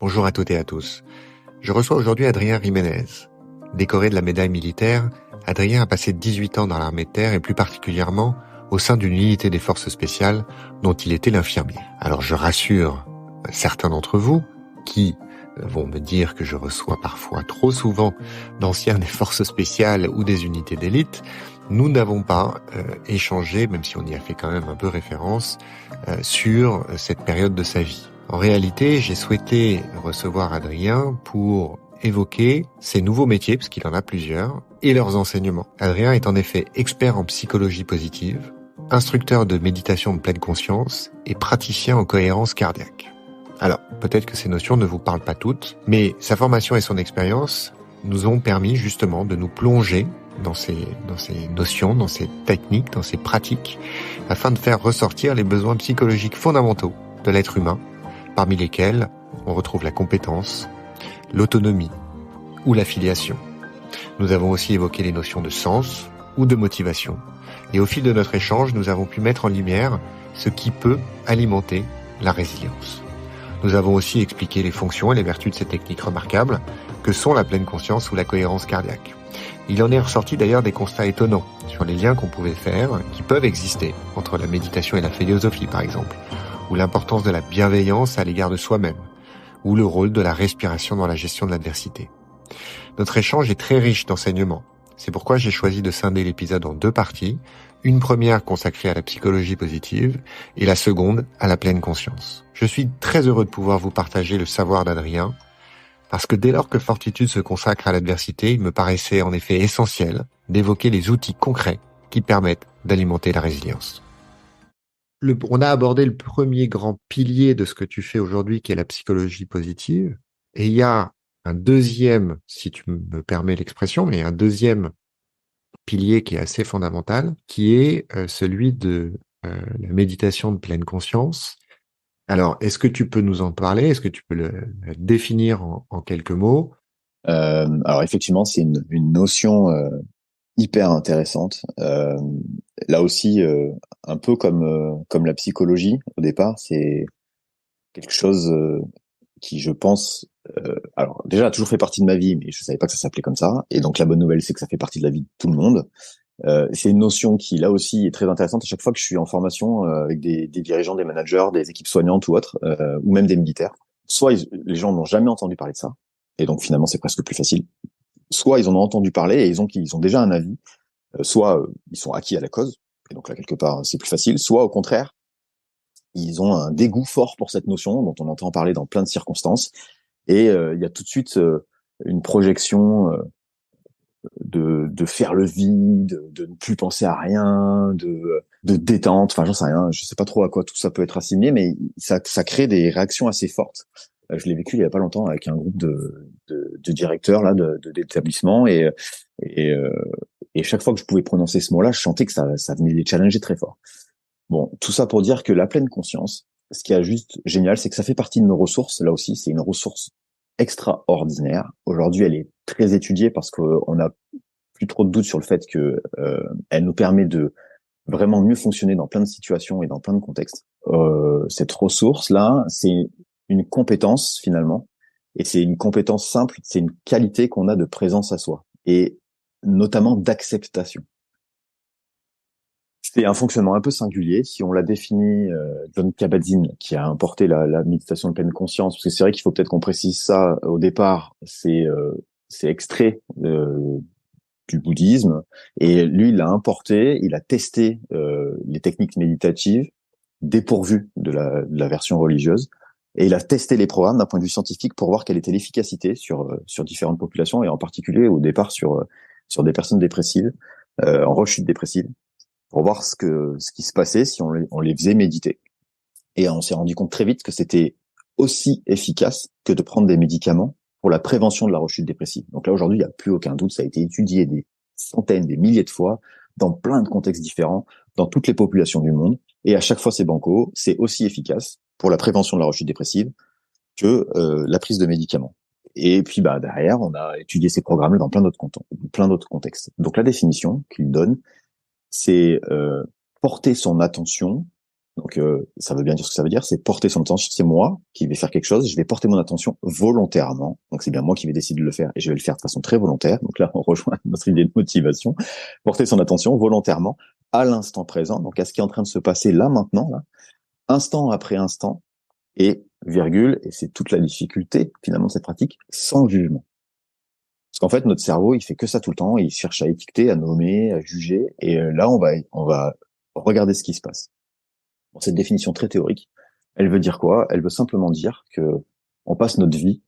Bonjour à toutes et à tous. Je reçois aujourd'hui Adrien Jiménez. Décoré de la médaille militaire, Adrien a passé 18 ans dans l'armée de terre et plus particulièrement au sein d'une unité des forces spéciales dont il était l'infirmier. Alors je rassure certains d'entre vous qui vont me dire que je reçois parfois trop souvent d'anciens des forces spéciales ou des unités d'élite. Nous n'avons pas échangé, même si on y a fait quand même un peu référence, sur cette période de sa vie. En réalité, j'ai souhaité recevoir Adrien pour évoquer ses nouveaux métiers, parce qu'il en a plusieurs, et leurs enseignements. Adrien est en effet expert en psychologie positive, instructeur de méditation de pleine conscience et praticien en cohérence cardiaque. Alors, peut-être que ces notions ne vous parlent pas toutes, mais sa formation et son expérience nous ont permis justement de nous plonger dans ces notions, dans ces techniques, dans ces pratiques, afin de faire ressortir les besoins psychologiques fondamentaux de l'être humain, parmi lesquels on retrouve la compétence, l'autonomie ou l'affiliation. Nous avons aussi évoqué les notions de sens ou de motivation. Et au fil de notre échange, nous avons pu mettre en lumière ce qui peut alimenter la résilience. Nous avons aussi expliqué les fonctions et les vertus de ces techniques remarquables que sont la pleine conscience ou la cohérence cardiaque. Il en est ressorti d'ailleurs des constats étonnants sur les liens qu'on pouvait faire, qui peuvent exister entre la méditation et la philosophie par exemple, ou l'importance de la bienveillance à l'égard de soi-même, ou le rôle de la respiration dans la gestion de l'adversité. Notre échange est très riche d'enseignements. C'est pourquoi j'ai choisi de scinder l'épisode en 2 parties, une première consacrée à la psychologie positive et la seconde à la pleine conscience. Je suis très heureux de pouvoir vous partager le savoir d'Adrien, parce que dès lors que Fortitude se consacre à l'adversité, il me paraissait en effet essentiel d'évoquer les outils concrets qui permettent d'alimenter la résilience. On a abordé le premier grand pilier de ce que tu fais aujourd'hui, qui est la psychologie positive. Et il y a un deuxième, si tu me permets l'expression, mais un deuxième pilier qui est assez fondamental, qui est celui de la méditation de pleine conscience. Alors, est-ce que tu peux nous en parler? Est-ce que tu peux le définir en quelques mots? Alors effectivement, c'est une notion hyper intéressante. Là aussi, un peu comme la psychologie au départ, c'est quelque chose qui, je pense, alors déjà a toujours fait partie de ma vie, mais je savais pas que ça s'appelait comme ça. Et donc la bonne nouvelle, c'est que ça fait partie de la vie de tout le monde. C'est une notion qui, là aussi, est très intéressante à chaque fois que je suis en formation avec des dirigeants, des managers, des équipes soignantes ou autres, ou même des militaires. Soit les gens n'ont jamais entendu parler de ça, et donc finalement c'est presque plus facile. Soit ils en ont entendu parler et ils ont déjà un avis, soit ils sont acquis à la cause, et donc là quelque part c'est plus facile, soit au contraire, ils ont un dégoût fort pour cette notion dont on entend parler dans plein de circonstances, et il y a tout de suite une projection de faire le vide, de ne plus penser à rien, de détente, enfin j'en sais rien, je sais pas trop à quoi tout ça peut être assimilé, mais ça crée des réactions assez fortes. Je l'ai vécu il y a pas longtemps avec un groupe de directeurs là d'établissements et, euh, et chaque fois que je pouvais prononcer ce mot-là, je sentais que ça venait les challenger très fort. Bon, tout ça pour dire que la pleine conscience, ce qui est juste génial, c'est que ça fait partie de nos ressources. Là aussi, c'est une ressource extraordinaire. Aujourd'hui, elle est très étudiée parce qu'on a plus trop de doutes sur le fait que elle nous permet de vraiment mieux fonctionner dans plein de situations et dans plein de contextes. Cette ressource-là, c'est une compétence finalement, et c'est une compétence simple, c'est une qualité qu'on a de présence à soi, et notamment d'acceptation. C'est un fonctionnement un peu singulier. Si on l'a défini, John Kabat-Zinn, qui a importé la méditation de pleine conscience, parce que c'est vrai qu'il faut peut-être qu'on précise ça au départ, c'est extrait du bouddhisme, et lui, il l'a importé, il a testé les techniques méditatives dépourvues de la version religieuse, et il a testé les programmes d'un point de vue scientifique pour voir quelle était l'efficacité sur différentes populations, et en particulier au départ sur des personnes dépressives, en rechute dépressive, pour voir ce qui se passait si on les faisait méditer. Et on s'est rendu compte très vite que c'était aussi efficace que de prendre des médicaments pour la prévention de la rechute dépressive. Donc là, aujourd'hui, il n'y a plus aucun doute, ça a été étudié des centaines, des milliers de fois, dans plein de contextes différents, dans toutes les populations du monde, et à chaque fois, c'est banco, c'est aussi efficace pour la prévention de la rechute dépressive que la prise de médicaments. Et puis derrière, on a étudié ces programmes dans plein d'autres contextes. Donc la définition qu'il donne, c'est porter son attention Donc, ça veut bien dire ce que ça veut dire, c'est porter son attention. C'est moi qui vais faire quelque chose, je vais porter mon attention volontairement. Donc, c'est bien moi qui vais décider de le faire et je vais le faire de façon très volontaire. Donc là, on rejoint notre idée de motivation. Porter son attention volontairement à l'instant présent, donc à ce qui est en train de se passer là, maintenant, là, instant après instant, et virgule, et c'est toute la difficulté, finalement, de cette pratique, sans jugement. Parce qu'en fait, notre cerveau, il fait que ça tout le temps, il cherche à étiqueter, à nommer, à juger, et là, on va regarder ce qui se passe. Bon, cette définition très théorique, elle veut dire quoi? Elle veut simplement dire que on passe notre vie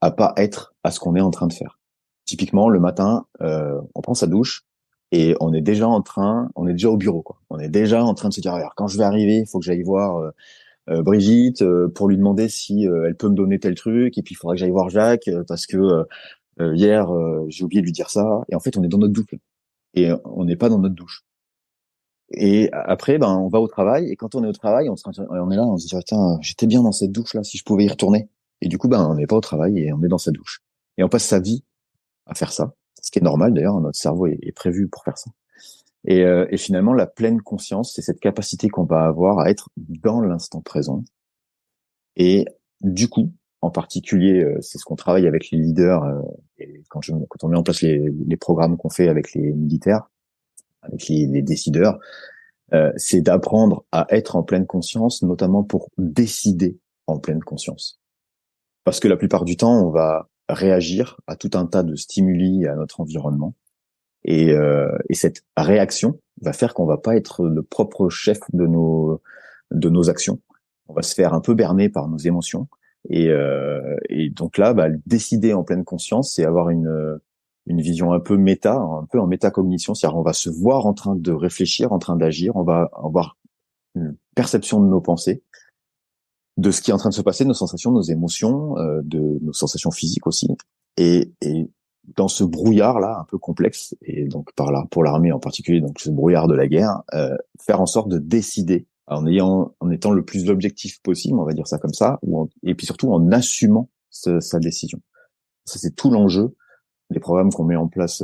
à pas être à ce qu'on est en train de faire. Typiquement, le matin, on prend sa douche et on est déjà au bureau, quoi. On est déjà en train de se dire, alors, quand je vais arriver, il faut que j'aille voir Brigitte pour lui demander si elle peut me donner tel truc, et puis il faudra que j'aille voir Jacques parce que hier j'ai oublié de lui dire ça. Et en fait, on est dans notre douche et on n'est pas dans notre douche. Et après, ben, on va au travail, et quand on est au travail, on est là, on se dit, tiens, j'étais bien dans cette douche là, si je pouvais y retourner. Et du coup, ben, on n'est pas au travail et on est dans sa douche. Et on passe sa vie à faire ça, ce qui est normal d'ailleurs, notre cerveau est prévu pour faire ça. Et finalement, la pleine conscience, c'est cette capacité qu'on va avoir à être dans l'instant présent. Et du coup, en particulier, c'est ce qu'on travaille avec les leaders, et quand on met en place les programmes qu'on fait avec les militaires, avec les décideurs, c'est d'apprendre à être en pleine conscience, notamment pour décider en pleine conscience. Parce que la plupart du temps, on va réagir à tout un tas de stimuli à notre environnement, et cette réaction va faire qu'on va pas être le propre chef de nos actions. On va se faire un peu berner par nos émotions, et donc là, bah, décider en pleine conscience, c'est avoir une vision un peu méta, un peu en métacognition, c'est-à-dire on va se voir en train de réfléchir, en train d'agir, on va avoir une perception de nos pensées, de ce qui est en train de se passer, de nos sensations, de nos émotions, de nos sensations physiques aussi. Et dans ce brouillard-là, un peu complexe, et donc par là, pour l'armée en particulier, donc ce brouillard de la guerre, faire en sorte de décider en étant le plus objectif possible, on va dire ça comme ça, et puis surtout en assumant sa décision. Ça, c'est tout l'enjeu des programmes qu'on met en place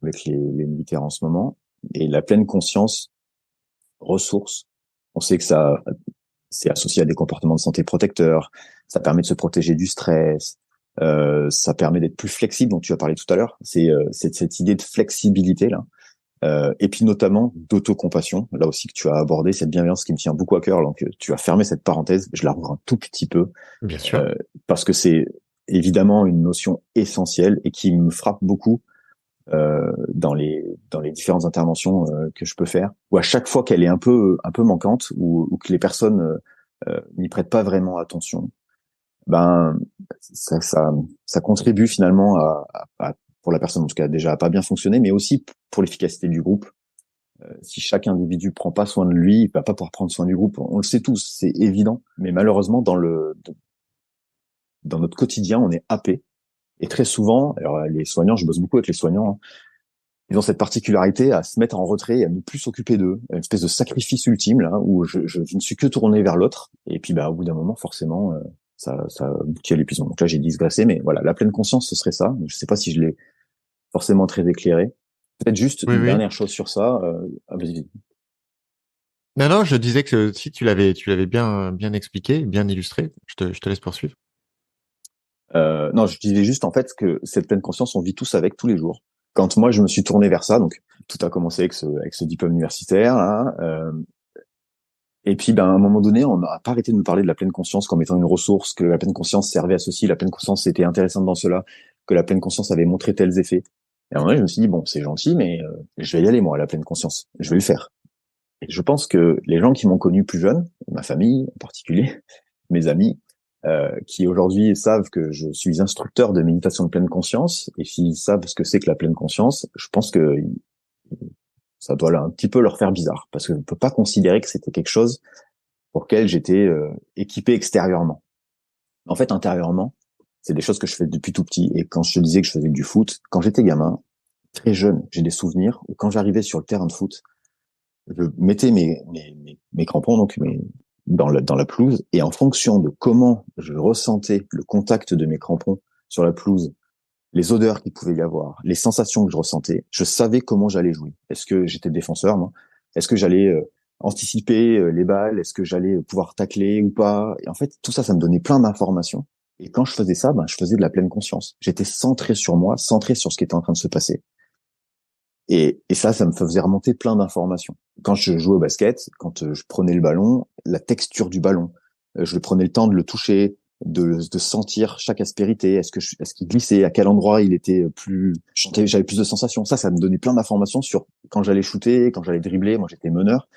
avec les militaires en ce moment. Et la pleine conscience, ressource, on sait que ça, c'est associé à des comportements de santé protecteurs, ça permet de se protéger du stress, ça permet d'être plus flexible, dont tu as parlé tout à l'heure. C'est cette idée de flexibilité là, et puis notamment d'autocompassion, là aussi que tu as abordé, cette bienveillance qui me tient beaucoup à cœur. Donc tu as fermé cette parenthèse, je la rouvre un tout petit peu, Bien sûr. parce que c'est évidemment une notion essentielle et qui me frappe beaucoup dans les différentes interventions que je peux faire, où à chaque fois qu'elle est un peu manquante, ou que les personnes n'y prêtent pas vraiment attention, ben ça contribue finalement pour la personne en tout cas déjà à pas bien fonctionner, mais aussi pour l'efficacité du groupe. Si chaque individu prend pas soin de lui, il va pas pouvoir prendre soin du groupe. On le sait tous, c'est évident, mais malheureusement dans notre quotidien, on est happé. Et très souvent, alors les soignants, je bosse beaucoup avec les soignants, hein, ils ont cette particularité à se mettre en retrait et à ne plus s'occuper d'eux, une espèce de sacrifice ultime là, où je ne suis que tourné vers l'autre. Et puis bah au bout d'un moment, forcément, ça aboutit à l'épuisement. Donc là, j'ai digressé, mais voilà, la pleine conscience, ce serait ça. Je sais pas si je l'ai forcément très éclairé. Peut-être juste Oui, une oui. dernière chose sur ça. Vas-y. Non, non, je disais que si tu l'avais bien expliqué, bien illustré. Je te laisse poursuivre. Non, je disais juste en fait que cette pleine conscience, on vit tous avec tous les jours. Quand moi, je me suis tourné vers ça, donc tout a commencé avec ce diplôme universitaire là. Et puis, ben, à un moment donné, on n'a pas arrêté de me parler de la pleine conscience comme étant une ressource, que la pleine conscience servait à ceci, la pleine conscience était intéressante dans cela, que la pleine conscience avait montré tels effets. Et à un moment donné, je me suis dit, bon, c'est gentil, mais je vais y aller, moi, à la pleine conscience. Je vais le faire. Et je pense que les gens qui m'ont connu plus jeune, ma famille en particulier, mes amis, qui aujourd'hui savent que je suis instructeur de méditation de pleine conscience, et s'ils savent ce que c'est que la pleine conscience, je pense que ça doit un petit peu leur faire bizarre, parce que je ne peux pas considérer que c'était quelque chose pour lequel j'étais équipé extérieurement. En fait, intérieurement, c'est des choses que je fais depuis tout petit. Et quand je te disais que je faisais du foot, quand j'étais gamin, très jeune, j'ai des souvenirs où quand j'arrivais sur le terrain de foot, je mettais mes crampons dans la pelouse, et en fonction de comment je ressentais le contact de mes crampons sur la pelouse, les odeurs qu'il pouvait y avoir, les sensations que je ressentais, je savais comment j'allais jouer. Est-ce que j'étais défenseur, moi? Est-ce que j'allais anticiper les balles, est-ce que j'allais pouvoir tacler ou pas. Et en fait, tout ça, ça me donnait plein d'informations. Et quand je faisais ça, ben, je faisais de la pleine conscience. J'étais centré sur moi, centré sur ce qui était en train de se passer. Et ça me faisait remonter plein d'informations. Quand je jouais au basket, quand je prenais le ballon, la texture du ballon, je prenais le temps de le toucher, de sentir chaque aspérité. Est-ce qu'il glissait, à quel endroit il était plus, j'avais plus de sensations. Ça me donnait plein d'informations sur quand j'allais shooter, quand j'allais dribbler. Moi, j'étais meneur.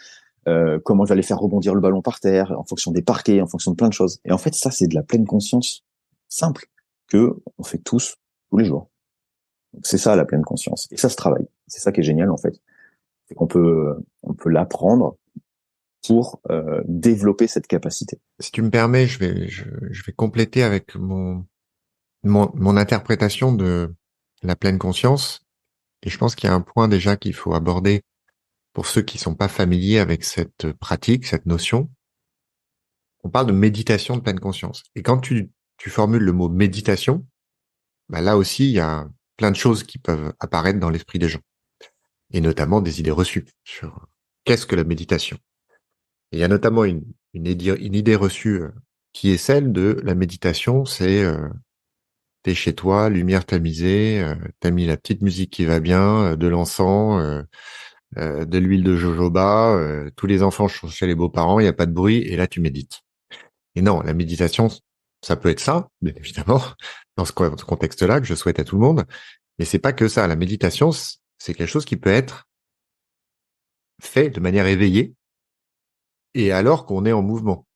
Comment j'allais faire rebondir le ballon par terre, en fonction des parquets, en fonction de plein de choses. Et en fait, ça, c'est de la pleine conscience simple que on fait tous les jours. Donc, c'est ça la pleine conscience. Et ça se travaille. C'est ça qui est génial en fait, c'est qu'on peut l'apprendre pour développer cette capacité. Si tu me permets, je vais compléter avec mon interprétation de la pleine conscience. Et je pense qu'il y a un point déjà qu'il faut aborder pour ceux qui sont pas familiers avec cette pratique, cette notion. On parle de méditation de pleine conscience. Et quand tu formules le mot méditation, bah là aussi, il y a plein de choses qui peuvent apparaître dans l'esprit des gens. Et notamment des idées reçues sur qu'est-ce que la méditation. Et il y a notamment une idée reçue qui est celle de la méditation, c'est t'es chez toi, lumière tamisée, t'as mis la petite musique qui va bien, de l'encens, de l'huile de jojoba, tous les enfants sont chez les beaux-parents, il n'y a pas de bruit, et là tu médites. Et non, la méditation, ça peut être ça, bien évidemment, dans ce contexte-là que je souhaite à tout le monde, mais c'est pas que ça. La méditation, c'est quelque chose qui peut être fait de manière éveillée, et alors qu'on est en mouvement.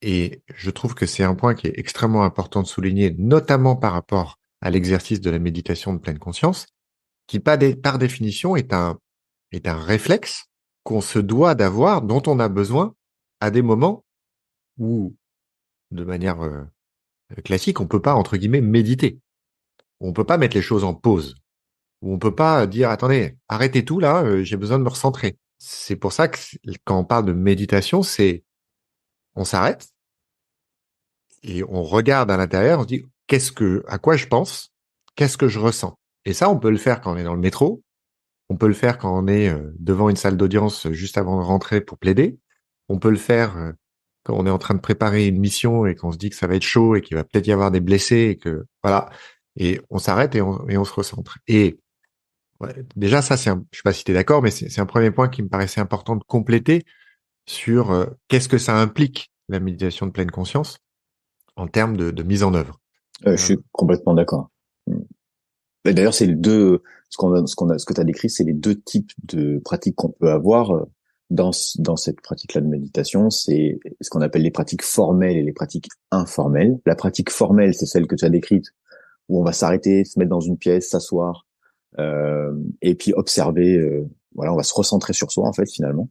Et je trouve que c'est un point qui est extrêmement important de souligner, notamment par rapport à l'exercice de la méditation de pleine conscience, qui par définition est un réflexe qu'on se doit d'avoir, dont on a besoin à des moments où, de manière classique, on peut pas, entre guillemets, méditer. On peut pas mettre les choses en pause. Ou on peut pas dire, attendez, arrêtez tout là, j'ai besoin de me recentrer. C'est pour ça que quand on parle de méditation, c'est on s'arrête et on regarde à l'intérieur, on se dit à quoi je pense, qu'est-ce que je ressens. Et ça, on peut le faire quand on est dans le métro, on peut le faire quand on est devant une salle d'audience juste avant de rentrer pour plaider, on peut le faire quand on est en train de préparer une mission et qu'on se dit que ça va être chaud et qu'il va peut-être y avoir des blessés et que voilà, et on s'arrête et on se recentre. Et ouais, déjà ça, je sais pas si tu es d'accord, mais c'est un premier point qui me paraissait important de compléter sur qu'est-ce que ça implique la méditation de pleine conscience en termes de mise en œuvre. Je suis complètement d'accord. Et d'ailleurs, c'est les deux, ce que tu as décrit, c'est les deux types de pratiques qu'on peut avoir dans cette pratique-là de méditation. C'est ce qu'on appelle les pratiques formelles et les pratiques informelles. La pratique formelle, c'est celle que tu as décrite, où on va s'arrêter, se mettre dans une pièce, s'asseoir, et puis observer. Voilà, on va se recentrer sur soi en fait finalement.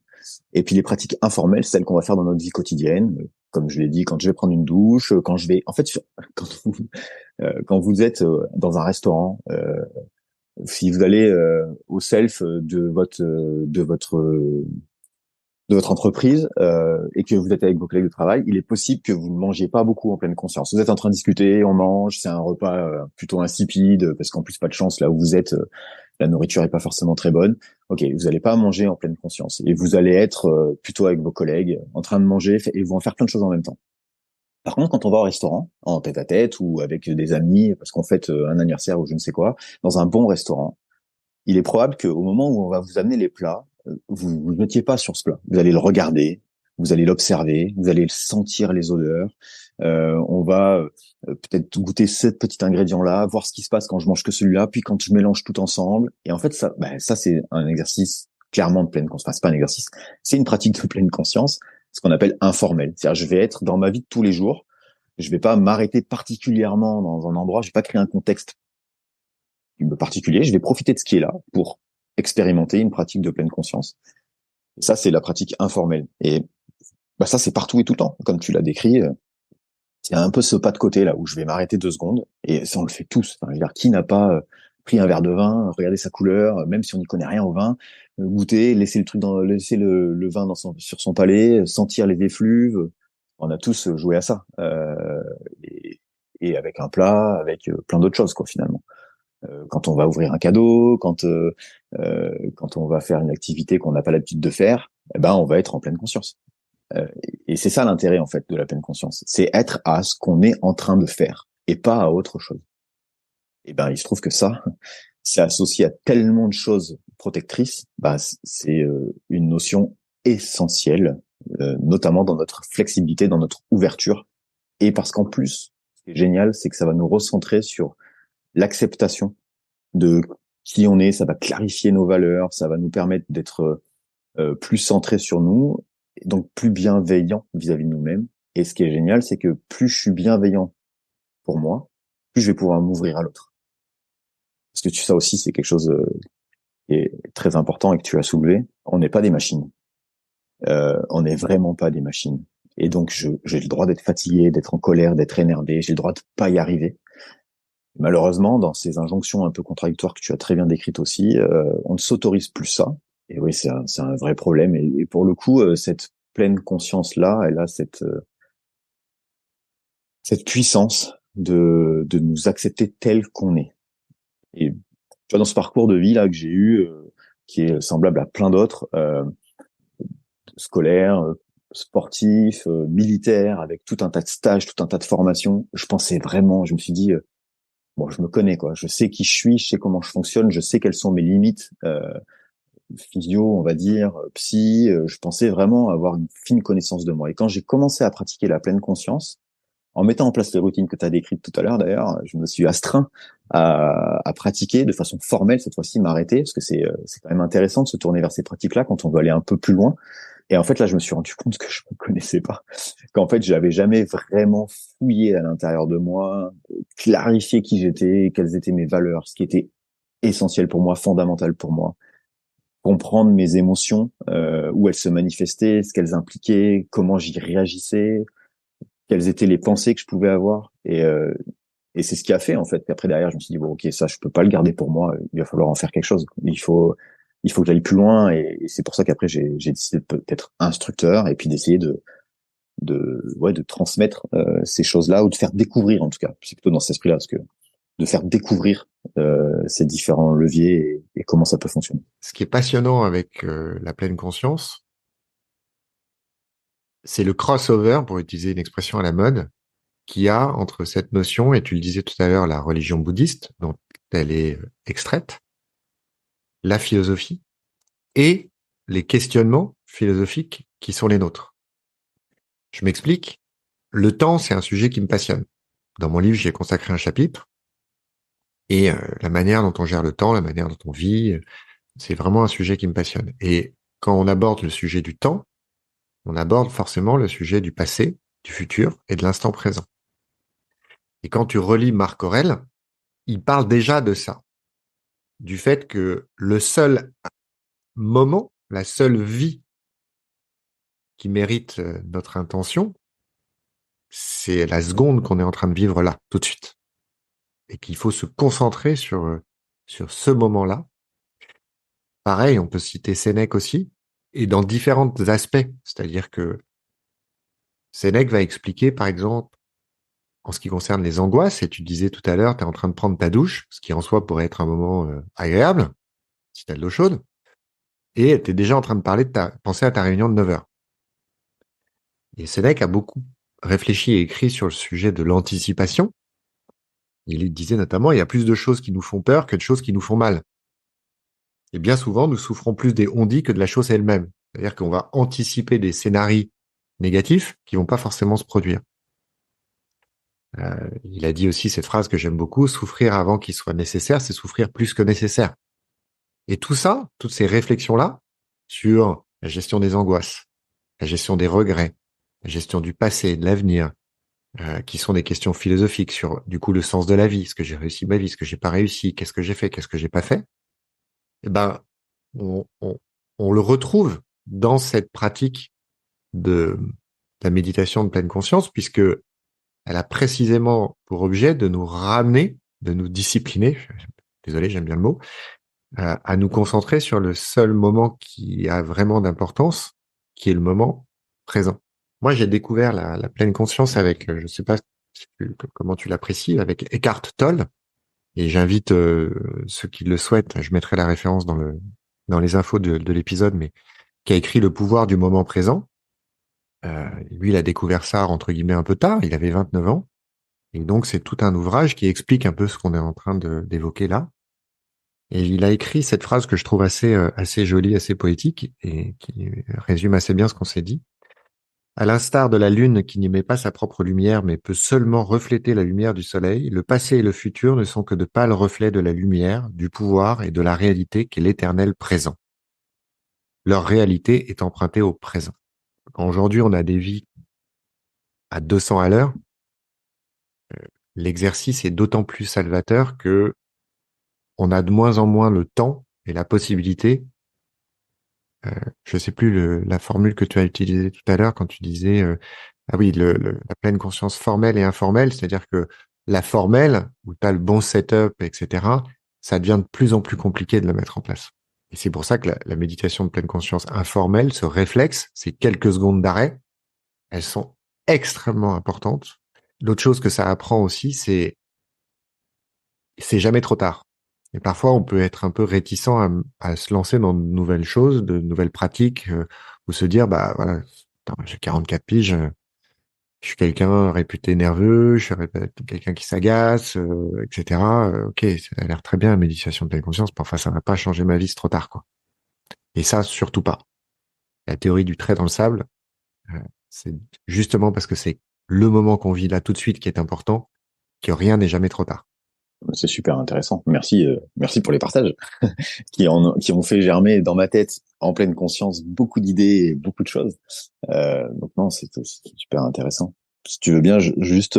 Et puis les pratiques informelles, celles qu'on va faire dans notre vie quotidienne, comme je l'ai dit, quand je vais prendre une douche, quand je vais, en fait, quand vous êtes dans un restaurant, si vous allez au self de votre entreprise et que vous êtes avec vos collègues de travail, il est possible que vous ne mangiez pas beaucoup en pleine conscience. Vous êtes en train de discuter, on mange, c'est un repas plutôt insipide parce qu'en plus pas de chance là où vous êtes, la nourriture est pas forcément très bonne. Ok, vous n'allez pas manger en pleine conscience et vous allez être plutôt avec vos collègues en train de manger et vous en faire plein de choses en même temps. Par contre, quand on va au restaurant, en tête-à-tête ou avec des amis, parce qu'on fête un anniversaire ou je ne sais quoi, dans un bon restaurant, il est probable qu'au moment où on va vous amener les plats, vous ne mettiez pas sur ce plat. Vous allez le regarder, vous allez l'observer, vous allez sentir les odeurs. On va peut-être goûter ce petit ingrédient-là, voir ce qui se passe quand je mange que celui-là, puis quand je mélange tout ensemble. Et en fait, ça c'est un exercice clairement de pleine conscience. Enfin, c'est pas un exercice, c'est une pratique de pleine conscience, ce qu'on appelle informel. C'est-à-dire, je vais être dans ma vie de tous les jours. Je vais pas m'arrêter particulièrement dans un endroit. Je vais pas créer un contexte particulier. Je vais profiter de ce qui est là pour expérimenter une pratique de pleine conscience. Et ça, c'est la pratique informelle. Et ça, c'est partout et tout le temps, comme tu l'as décrit. Il y a un peu ce pas de côté là où je vais m'arrêter 2 secondes. Et ça, on le fait tous. Enfin, qui n'a pas pris un verre de vin, regarder sa couleur, même si on n'y connaît rien au vin, goûter, laisser le vin sur son palais, sentir les effluves. On a tous joué à ça. Et avec un plat, avec plein d'autres choses, quoi, finalement. Quand on va ouvrir un cadeau, quand on va faire une activité qu'on n'a pas l'habitude de faire, eh ben, on va être en pleine conscience. Et c'est ça l'intérêt, en fait, de la pleine conscience. C'est être à ce qu'on est en train de faire et pas à autre chose. Et ben, il se trouve que ça, c'est associé à tellement de choses protectrices, bah, c'est une notion essentielle, notamment dans notre flexibilité, dans notre ouverture. Et parce qu'en plus, ce qui est génial, c'est que ça va nous recentrer sur l'acceptation de qui on est, ça va clarifier nos valeurs, ça va nous permettre d'être plus centré sur nous, donc plus bienveillant vis-à-vis de nous-mêmes. Et ce qui est génial, c'est que plus je suis bienveillant pour moi, plus je vais pouvoir m'ouvrir à l'autre. Parce que ça aussi, c'est quelque chose qui est très important et que tu as soulevé. On n'est pas des machines. On n'est vraiment pas des machines. Et donc, j'ai le droit d'être fatigué, d'être en colère, d'être énervé. J'ai le droit de pas y arriver. Malheureusement, dans ces injonctions un peu contradictoires que tu as très bien décrites aussi, on ne s'autorise plus ça. Et oui, c'est un vrai problème. Et pour le coup, cette pleine conscience-là, elle a cette puissance de nous accepter tel qu'on est. Et tu vois, dans ce parcours de vie là que j'ai eu, qui est semblable à plein d'autres, scolaires, sportifs, militaires, avec tout un tas de stages, tout un tas de formations, je pensais vraiment, je me suis dit, bon, je me connais quoi, je sais qui je suis, je sais comment je fonctionne, je sais quelles sont mes limites. Physio, on va dire, psy, je pensais vraiment avoir une fine connaissance de moi. Et quand j'ai commencé à pratiquer la pleine conscience, en mettant en place les routines que tu as décrites tout à l'heure d'ailleurs, je me suis astreint à pratiquer de façon formelle, cette fois-ci m'arrêter, parce que c'est quand même intéressant de se tourner vers ces pratiques-là quand on veut aller un peu plus loin. Et en fait, là, je me suis rendu compte que je me connaissais pas, qu'en fait, j'avais jamais vraiment fouillé à l'intérieur de moi, clarifié qui j'étais, quelles étaient mes valeurs, ce qui était essentiel pour moi, fondamental pour moi, comprendre mes émotions, où elles se manifestaient, ce qu'elles impliquaient, comment j'y réagissais, quelles étaient les pensées que je pouvais avoir. Et c'est ce qui a fait, en fait, qu'après, derrière, je me suis dit, bon, ok, ça, je peux pas le garder pour moi, il va falloir en faire quelque chose. Il faut que j'aille plus loin, et c'est pour ça qu'après, j'ai décidé de peut-être instructeur, et puis d'essayer de transmettre ces choses-là, ou de faire découvrir, en tout cas. C'est plutôt dans cet esprit-là, parce que de faire découvrir ces différents leviers et comment ça peut fonctionner. Ce qui est passionnant avec la pleine conscience, c'est le crossover, pour utiliser une expression à la mode, qu'il y a entre cette notion, et tu le disais tout à l'heure, la religion bouddhiste, dont elle est extraite, la philosophie, et les questionnements philosophiques qui sont les nôtres. Je m'explique. Le temps, c'est un sujet qui me passionne. Dans mon livre, j'y ai consacré un chapitre. Et la manière dont on gère le temps, la manière dont on vit, c'est vraiment un sujet qui me passionne. Et quand on aborde le sujet du temps, on aborde forcément le sujet du passé, du futur et de l'instant présent. Et quand tu relis Marc Aurèle, il parle déjà de ça, du fait que le seul moment, la seule vie qui mérite notre intention, c'est la seconde qu'on est en train de vivre là, tout de suite. Et qu'il faut se concentrer sur ce moment-là. Pareil, on peut citer Sénèque aussi, et dans différents aspects. C'est-à-dire que Sénèque va expliquer, par exemple, en ce qui concerne les angoisses, et tu disais tout à l'heure, tu es en train de prendre ta douche, ce qui en soi pourrait être un moment agréable, si tu as de l'eau chaude, et tu es déjà en train de penser à ta réunion de 9 heures. Et Sénèque a beaucoup réfléchi et écrit sur le sujet de l'anticipation. Il disait notamment, il y a plus de choses qui nous font peur que de choses qui nous font mal. Et bien souvent, nous souffrons plus des on-dit que de la chose elle-même. C'est-à-dire qu'on va anticiper des scénarios négatifs qui vont pas forcément se produire. Il a dit aussi cette phrase que j'aime beaucoup, souffrir avant qu'il soit nécessaire, c'est souffrir plus que nécessaire. Et tout ça, toutes ces réflexions-là sur la gestion des angoisses, la gestion des regrets, la gestion du passé, de l'avenir, qui sont des questions philosophiques sur, du coup, le sens de la vie, ce que j'ai réussi ma vie, ce que j'ai pas réussi, qu'est-ce que j'ai fait, qu'est-ce que j'ai pas fait, eh ben, on, on, on le retrouve dans cette pratique de la méditation de pleine conscience, puisque elle a précisément pour objet de nous ramener, de nous discipliner, désolé, j'aime bien le mot, à nous concentrer sur le seul moment qui a vraiment d'importance, qui est le moment présent. Moi, j'ai découvert la pleine conscience avec, je sais pas comment tu l'apprécies, avec Eckhart Tolle, et j'invite ceux qui le souhaitent, je mettrai la référence dans les infos de l'épisode, mais qui a écrit Le pouvoir du moment présent. Lui, il a découvert ça, entre guillemets, un peu tard, il avait 29 ans. Et donc, c'est tout un ouvrage qui explique un peu ce qu'on est en train d'évoquer là. Et il a écrit cette phrase que je trouve assez jolie, assez poétique, et qui résume assez bien ce qu'on s'est dit. À l'instar de la lune qui n'émet pas sa propre lumière, mais peut seulement refléter la lumière du soleil, le passé et le futur ne sont que de pâles reflets de la lumière, du pouvoir et de la réalité qu'est l'éternel présent. Leur réalité est empruntée au présent. Quand aujourd'hui on a des vies à 200 à l'heure, l'exercice est d'autant plus salvateur que on a de moins en moins le temps et la possibilité. Je sais plus la formule que tu as utilisée tout à l'heure quand tu disais ah oui, la pleine conscience formelle et informelle, c'est-à-dire que la formelle, où tu as le bon setup, etc., ça devient de plus en plus compliqué de la mettre en place. Et c'est pour ça que la méditation de pleine conscience informelle, ce réflexe, ces quelques secondes d'arrêt, elles sont extrêmement importantes. L'autre chose que ça apprend aussi, c'est jamais trop tard. Et parfois, on peut être un peu réticent à se lancer dans de nouvelles choses, de nouvelles pratiques, ou se dire, bah voilà, attends, j'ai 44 piges, je suis quelqu'un réputé nerveux, je suis quelqu'un qui s'agace, etc. Ok, ça a l'air très bien la méditation de pleine conscience, parfois ça va pas changer ma vie, c'est trop tard, quoi. Et ça, surtout pas. La théorie du trait dans le sable, euh, c'est justement parce que c'est le moment qu'on vit là tout de suite qui est important, que rien n'est jamais trop tard. C'est super intéressant. Merci, merci pour les partages qui ont fait germer dans ma tête, en pleine conscience, beaucoup d'idées et beaucoup de choses. Donc non, c'est super intéressant. Si tu veux bien, juste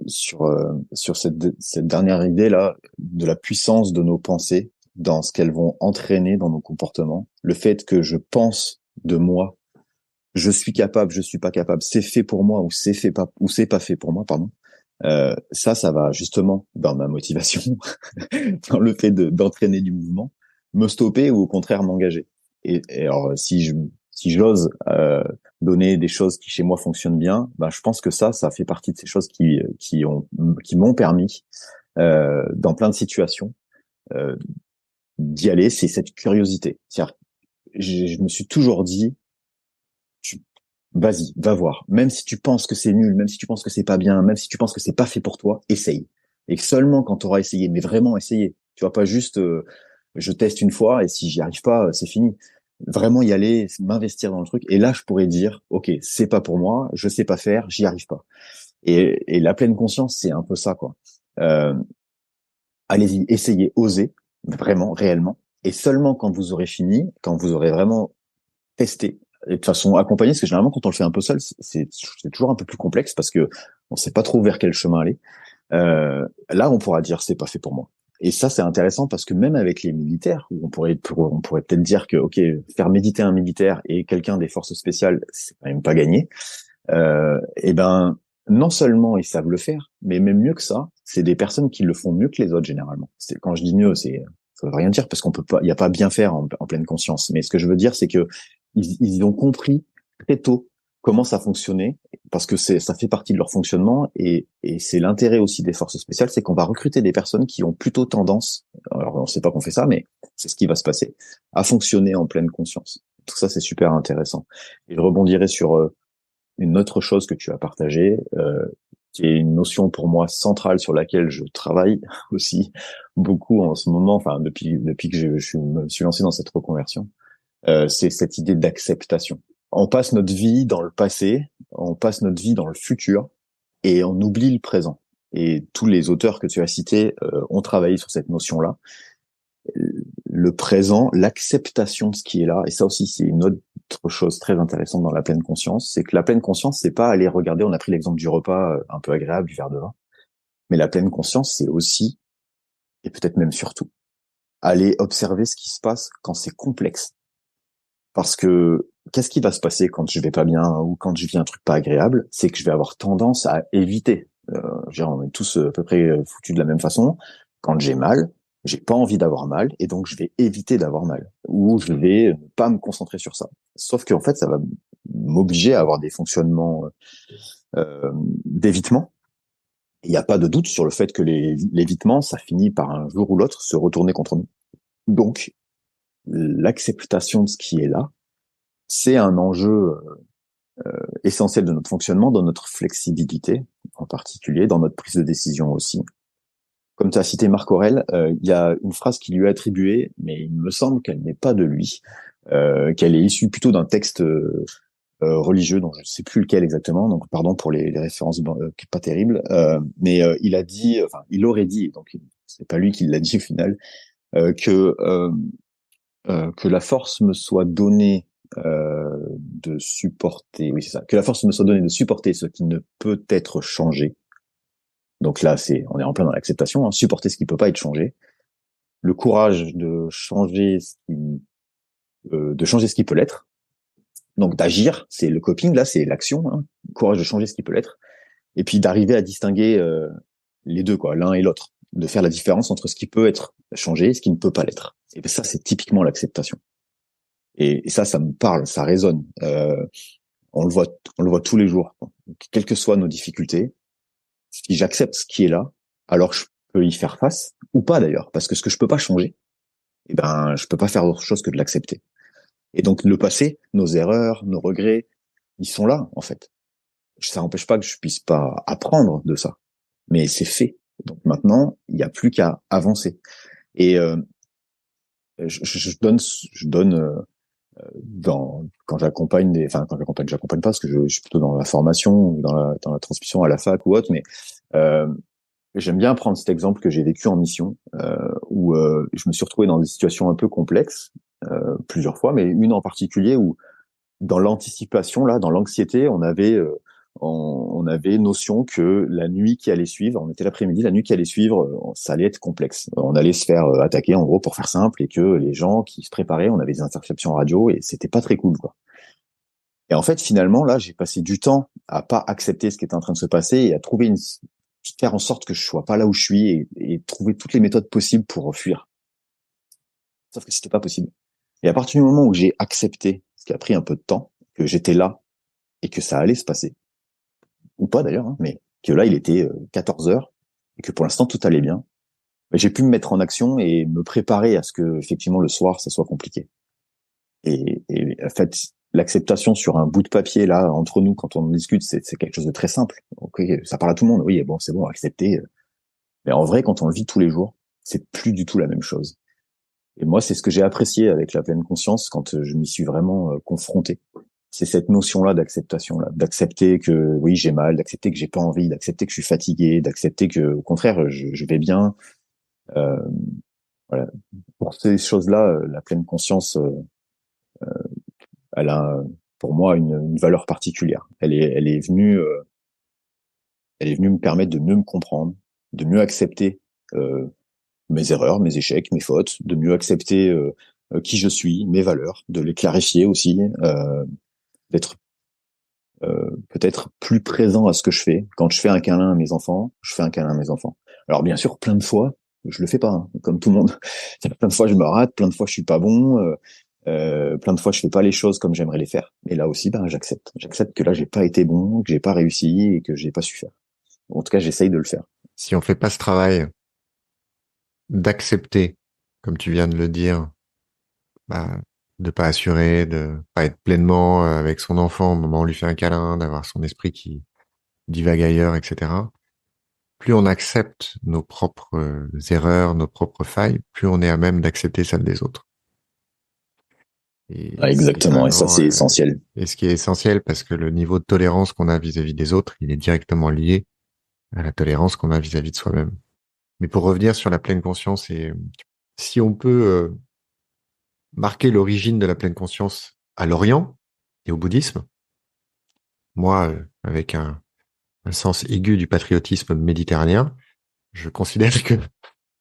sur cette dernière idée là, de la puissance de nos pensées dans ce qu'elles vont entraîner dans nos comportements, le fait que je pense de moi, je suis capable, je suis pas capable, c'est fait pour moi ou c'est pas fait pour moi, pardon. Ça va justement dans ma motivation, dans le fait d'entraîner du mouvement, me stopper ou au contraire m'engager. Et alors si j'ose donner des choses qui chez moi fonctionnent bien, ben je pense que ça fait partie de ces choses qui m'ont permis dans plein de situations euh, d'y aller. C'est cette curiosité. C'est-à-dire, je me suis toujours dit, vas-y, va voir. Même si tu penses que c'est nul, même si tu penses que c'est pas bien, même si tu penses que c'est pas fait pour toi, essaye. Et seulement quand tu auras essayé, mais vraiment essayé. Tu vas pas juste, je teste une fois et si j'y arrive pas, c'est fini. Vraiment y aller, m'investir dans le truc. Et là, je pourrais dire, ok, c'est pas pour moi, je sais pas faire, j'y arrive pas. Et la pleine conscience, c'est un peu ça, quoi. Euh, Allez-y, essayez, osez, vraiment, réellement. Et seulement quand vous aurez fini, quand vous aurez vraiment testé, et de façon accompagnée, parce que généralement quand on le fait un peu seul, c'est toujours un peu plus complexe parce que on sait pas trop vers quel chemin aller. Là, on pourra dire c'est pas fait pour moi. Et ça, c'est intéressant parce que même avec les militaires, où on pourrait peut-être dire que ok, faire méditer un militaire et quelqu'un des forces spéciales, c'est quand même pas gagné. Et ben, non seulement ils savent le faire, mais même mieux que ça, c'est des personnes qui le font mieux que les autres généralement. Quand je dis mieux, ça veut rien dire parce qu'on peut pas, il y a pas bien faire en pleine conscience. Mais ce que je veux dire, c'est que ils ont compris très tôt comment ça fonctionnait parce que ça fait partie de leur fonctionnement et c'est l'intérêt aussi des forces spéciales, c'est qu'on va recruter des personnes qui ont plutôt tendance, alors on sait pas qu'on fait ça, mais c'est ce qui va se passer, à fonctionner en pleine conscience. Tout ça, c'est super intéressant. Et je rebondirai sur une autre chose que tu as partagée, qui est une notion pour moi centrale sur laquelle je travaille aussi beaucoup en ce moment, enfin depuis que je me suis lancé dans cette reconversion, c'est cette idée d'acceptation. On passe notre vie dans le passé, on passe notre vie dans le futur, et on oublie le présent. Et tous les auteurs que tu as cités ont travaillé sur cette notion-là. Le présent, l'acceptation de ce qui est là, et ça aussi c'est une autre chose très intéressante dans la pleine conscience, c'est que la pleine conscience, c'est pas aller regarder, on a pris l'exemple du repas un peu agréable, du verre de vin, mais la pleine conscience, c'est aussi, et peut-être même surtout, aller observer ce qui se passe quand c'est complexe. Parce que qu'est-ce qui va se passer quand je vais pas bien ou quand je vis un truc pas agréable, c'est que je vais avoir tendance à éviter. Je veux dire, on est tous à peu près foutus de la même façon. Quand j'ai mal, j'ai pas envie d'avoir mal et donc je vais éviter d'avoir mal ou je vais ne pas me concentrer sur ça. Sauf qu'en fait, ça va m'obliger à avoir des fonctionnements d'évitement. Il n'y a pas de doute sur le fait que l'évitement, ça finit par un jour ou l'autre se retourner contre nous. Donc, l'acceptation de ce qui est là, c'est un enjeu essentiel de notre fonctionnement, dans notre flexibilité en particulier, dans notre prise de décision aussi. Comme tu as cité Marc Aurèle, il y a une phrase qui lui est attribuée, mais il me semble qu'elle n'est pas de lui, qu'elle est issue plutôt d'un texte religieux, dont je ne sais plus lequel exactement, donc pardon pour les références qui est pas terrible, mais il a dit, enfin il aurait dit, donc c'est pas lui qui l'a dit au final, euh, que euh, que la force me soit donnée de supporter, oui c'est ça, que la force me soit donnée de supporter ce qui ne peut être changé. Donc là, on est en plein dans l'acceptation, hein, supporter ce qui peut pas être changé, le courage de changer ce qui peut l'être. Donc d'agir, c'est le coping, là, c'est l'action, hein, le courage de changer ce qui peut l'être, et puis d'arriver à distinguer les deux, quoi, l'un et l'autre, de faire la différence entre ce qui peut être changé et ce qui ne peut pas l'être. Et bien ça, c'est typiquement l'acceptation. Et ça me parle, ça résonne. On le voit tous les jours. Donc, quelles que soient nos difficultés, si j'accepte ce qui est là, alors je peux y faire face ou pas d'ailleurs, parce que ce que je peux pas changer, eh ben je peux pas faire autre chose que de l'accepter. Et donc le passé, nos erreurs, nos regrets, ils sont là en fait. Ça n'empêche pas que je puisse pas apprendre de ça, mais c'est fait. Donc maintenant, il n'y a plus qu'à avancer. Et je donne quand j'accompagne j'accompagne pas parce que je suis plutôt dans la formation, dans la transmission à la fac ou autre, mais euh, j'aime bien prendre cet exemple que j'ai vécu en mission, où je me suis retrouvé dans des situations un peu complexes plusieurs fois, mais une en particulier où dans l'anticipation, là, dans l'anxiété, on avait notion que la nuit qui allait suivre, on était l'après-midi, la nuit qui allait suivre, ça allait être complexe. On allait se faire attaquer, en gros, pour faire simple, et que les gens qui se préparaient, on avait des interceptions radio, et c'était pas très cool, quoi. Et en fait, finalement, là, j'ai passé du temps à pas accepter ce qui était en train de se passer et à faire en sorte que je sois pas là où je suis et trouver toutes les méthodes possibles pour fuir. Sauf que c'était pas possible. Et à partir du moment où j'ai accepté, ce qui a pris un peu de temps, que j'étais là et que ça allait se passer, ou pas d'ailleurs, hein, mais que là, il était 14 heures et que pour l'instant, tout allait bien, j'ai pu me mettre en action et me préparer à ce que, effectivement, le soir, ça soit compliqué. Et en fait, l'acceptation sur un bout de papier, là, entre nous, quand on discute, c'est quelque chose de très simple. Ok, ça parle à tout le monde. Oui, bon, c'est bon, accepter. Mais en vrai, quand on le vit tous les jours, c'est plus du tout la même chose. Et moi, c'est ce que j'ai apprécié avec la pleine conscience quand je m'y suis vraiment confronté. C'est cette notion-là d'acceptation, là, d'accepter que oui, j'ai mal, d'accepter que j'ai pas envie, d'accepter que je suis fatigué, d'accepter que, au contraire, je vais bien. Euh, voilà. Pour ces choses-là, la pleine conscience, elle a, pour moi, une valeur particulière. Elle est venue me permettre de mieux me comprendre, de mieux accepter mes erreurs, mes échecs, mes fautes, de mieux accepter qui je suis, mes valeurs, de les clarifier aussi, d'être peut-être plus présent à ce que je fais. Quand je fais un câlin à mes enfants, je fais un câlin à mes enfants. Alors bien sûr, plein de fois, je le fais pas, hein, comme tout le monde. Plein de fois, je me rate, plein de fois, je suis pas bon, plein de fois, je fais pas les choses comme j'aimerais les faire. Et là aussi, ben, j'accepte. J'accepte que là, j'ai pas été bon, que j'ai pas réussi et que j'ai pas su faire. En tout cas, j'essaye de le faire. Si on fait pas ce travail d'accepter, comme tu viens de le dire, bah, de pas assurer, de pas être pleinement avec son enfant au moment où on lui fait un câlin, d'avoir son esprit qui divague ailleurs, etc. Plus on accepte nos propres erreurs, nos propres failles, plus on est à même d'accepter celles des autres. Ah, Et ce qui est exactement. Et ça, vraiment, c'est essentiel. et ce qui est essentiel parce que le niveau de tolérance qu'on a vis-à-vis des autres, il est directement lié à la tolérance qu'on a vis-à-vis de soi-même. Mais pour revenir sur la pleine conscience et si on peut marquer l'origine de la pleine conscience à l'Orient et au bouddhisme, moi, avec un sens aigu du patriotisme méditerranéen, je considère que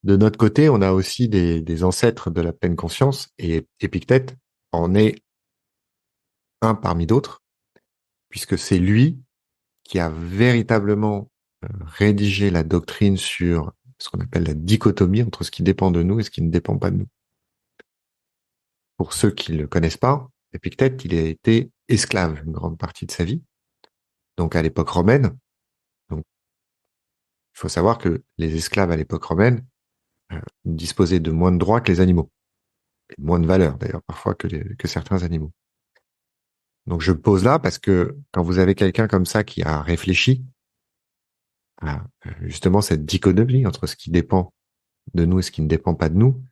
de notre côté, on a aussi des ancêtres de la pleine conscience et Épictète en est un parmi d'autres, puisque c'est lui qui a véritablement rédigé la doctrine sur ce qu'on appelle la dichotomie entre ce qui dépend de nous et ce qui ne dépend pas de nous. Pour ceux qui ne le connaissent pas, Épictète, il a été esclave une grande partie de sa vie, donc à l'époque romaine. Donc, il faut savoir que les esclaves à l'époque romaine disposaient de moins de droits que les animaux, et de moins de valeur d'ailleurs parfois que certains animaux. Donc je pose là parce que quand vous avez quelqu'un comme ça qui a réfléchi à justement cette dichotomie entre ce qui dépend de nous et ce qui ne dépend pas de nous,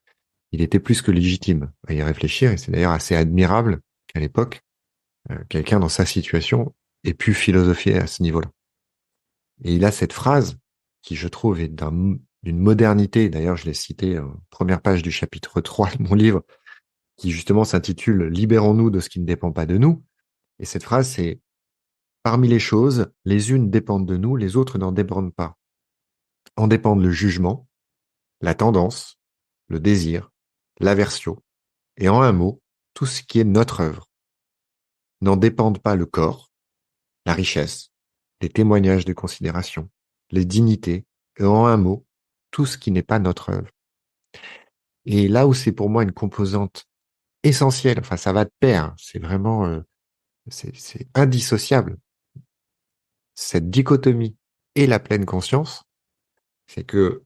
il était plus que légitime à y réfléchir et c'est d'ailleurs assez admirable qu'à l'époque, quelqu'un dans sa situation ait pu philosopher à ce niveau-là. Et il a cette phrase qui, je trouve, est d'une modernité. D'ailleurs, je l'ai citée en première page du chapitre 3 de mon livre, qui justement s'intitule Libérons-nous de ce qui ne dépend pas de nous. Et cette phrase, c'est parmi les choses, les unes dépendent de nous, les autres n'en dépendent pas. En dépendent le jugement, la tendance, le désir, l'aversion, et en un mot, tout ce qui est notre œuvre. N'en dépendent pas le corps, la richesse, les témoignages de considération, les dignités, et en un mot, tout ce qui n'est pas notre œuvre. Et là où c'est pour moi une composante essentielle, enfin ça va de pair, hein, c'est vraiment, c'est indissociable, cette dichotomie et la pleine conscience, c'est que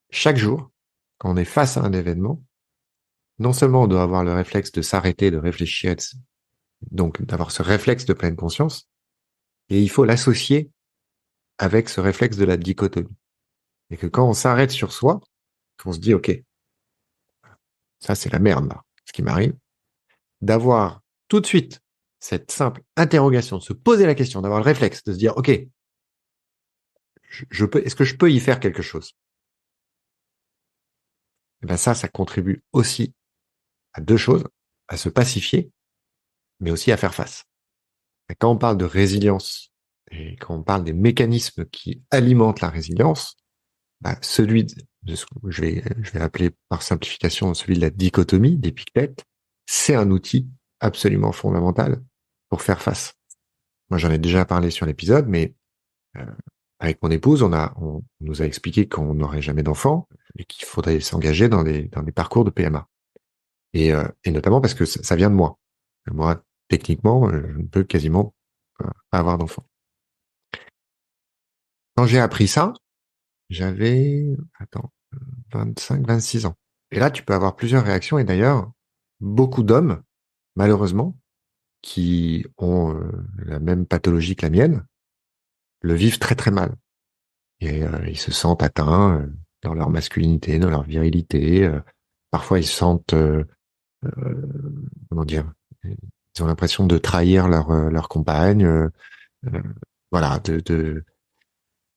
chaque jour, quand on est face à un événement, non seulement on doit avoir le réflexe de s'arrêter, de réfléchir, donc d'avoir ce réflexe de pleine conscience, et il faut l'associer avec ce réflexe de la dichotomie. Et que quand on s'arrête sur soi, qu'on se dit, OK, ça c'est la merde, là, ce qui m'arrive, d'avoir tout de suite cette simple interrogation, de se poser la question, d'avoir le réflexe, de se dire, OK, est-ce que je peux y faire quelque chose? Et ben ça contribue aussi à deux choses, à se pacifier, mais aussi à faire face. Et quand on parle de résilience et quand on parle des mécanismes qui alimentent la résilience, bah, de ce que je vais appeler par simplification celui de la dichotomie d'Épictète, c'est un outil absolument fondamental pour faire face. Moi, j'en ai déjà parlé sur l'épisode, mais euh, avec mon épouse, on nous a expliqué qu'on n'aurait jamais d'enfants et qu'il faudrait s'engager dans des parcours de PMA. Et notamment parce que ça vient de moi. Moi, techniquement, je ne peux quasiment pas avoir d'enfants. Quand j'ai appris ça, j'avais, attends, 25, 26 ans. Et là, tu peux avoir plusieurs réactions. Et d'ailleurs, beaucoup d'hommes, malheureusement, qui ont la même pathologie que la mienne, le vivent très très mal. Et ils se sentent atteints dans leur masculinité, dans leur virilité. Parfois, ils se sentent, comment dire, ils ont l'impression de trahir leur compagne. Euh, voilà,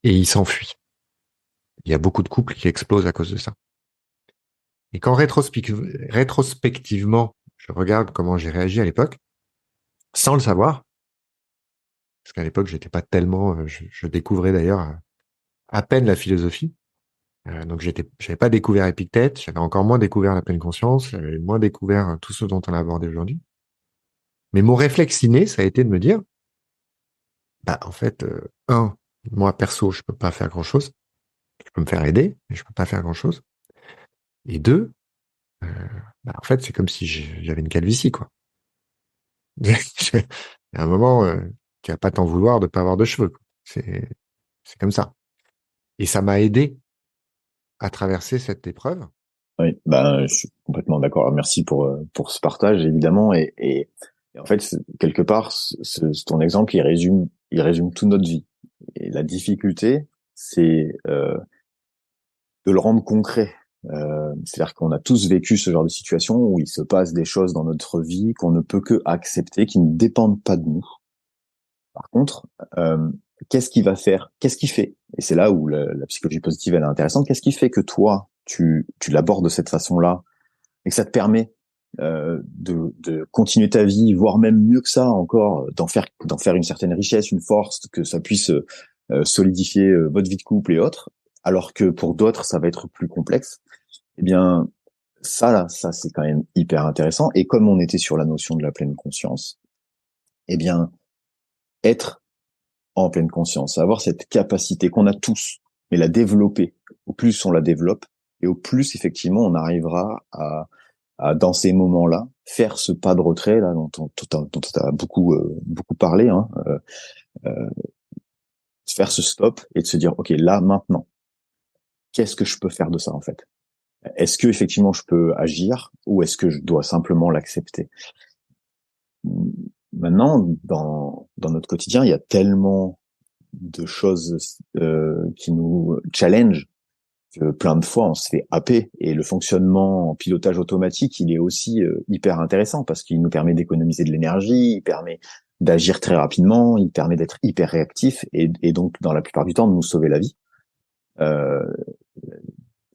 et ils s'enfuient. Il y a beaucoup de couples qui explosent à cause de ça. Et quand rétrospectivement, je regarde comment j'ai réagi à l'époque, sans le savoir, parce qu'à l'époque, j'étais pas tellement, je découvrais d'ailleurs à peine la philosophie. Donc j'avais pas découvert Épictète, j'avais encore moins découvert la pleine conscience, j'avais moins découvert tout ce dont on a abordé aujourd'hui. Mais mon réflexe inné, ça a été de me dire, bah en fait, moi perso, je peux pas faire grand-chose. Je peux me faire aider, mais je peux pas faire grand-chose. Et deux, euh, bah, en fait, c'est comme si j'avais une calvitie, quoi. Il y a un moment, tu vas pas t'en vouloir de pas avoir de cheveux, quoi. C'est comme ça. Et ça m'a aidé à traverser cette épreuve. Oui, ben, je suis complètement d'accord. Merci pour ce partage, évidemment. Et en fait, quelque part, ton exemple, il résume toute notre vie. Et la difficulté, c'est de le rendre concret. C'est-à-dire qu'on a tous vécu ce genre de situation où il se passe des choses dans notre vie qu'on ne peut que accepter, qui ne dépendent pas de nous. Par contre, qu'est-ce qui va faire, qu'est-ce qui fait, et c'est là où la psychologie positive elle est intéressante, qu'est-ce qui fait que toi, tu l'abordes de cette façon-là et que ça te permet de continuer ta vie, voire même mieux que ça encore, d'en faire une certaine richesse, une force, que ça puisse solidifier votre vie de couple et autres, alors que pour d'autres, ça va être plus complexe. Eh bien, ça là, ça c'est quand même hyper intéressant. Et comme on était sur la notion de la pleine conscience, eh bien, être en pleine conscience, avoir cette capacité qu'on a tous, mais la développer. Au plus on la développe, et au plus effectivement on arrivera à dans ces moments-là, faire ce pas de retrait là dont tu as beaucoup parlé, hein, faire ce stop et de se dire ok là maintenant, qu'est-ce que je peux faire de ça en fait? Est-ce que effectivement je peux agir ou est-ce que je dois simplement l'accepter? maintenant, dans notre quotidien, il y a tellement de choses qui nous challenge que plein de fois on se fait happer. Et le fonctionnement en pilotage automatique, il est aussi hyper intéressant parce qu'il nous permet d'économiser de l'énergie, il permet d'agir très rapidement, il permet d'être hyper réactif et donc dans la plupart du temps de nous sauver la vie. Euh,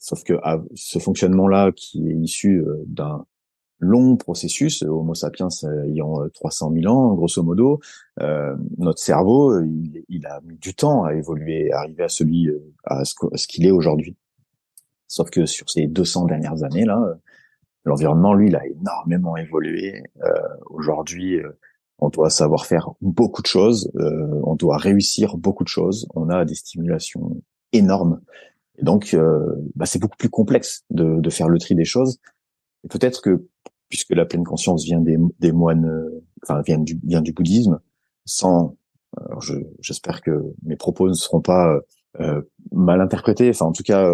Sauf que ce fonctionnement-là qui est issu d'un long processus, Homo sapiens ayant 300 000 ans, grosso modo, notre cerveau, il a mis du temps à évoluer, à arriver à ce qu'il est aujourd'hui. Sauf que sur ces 200 dernières années, là, l'environnement, lui, il a énormément évolué. Aujourd'hui, on doit savoir faire beaucoup de choses, on doit réussir beaucoup de choses, on a des stimulations énormes. Et donc, c'est beaucoup plus complexe de faire le tri des choses. Et peut-être que, puisque la pleine conscience vient des moines, vient du bouddhisme, sans, alors j'espère que mes propos ne seront pas mal interprétés. Enfin, en tout cas,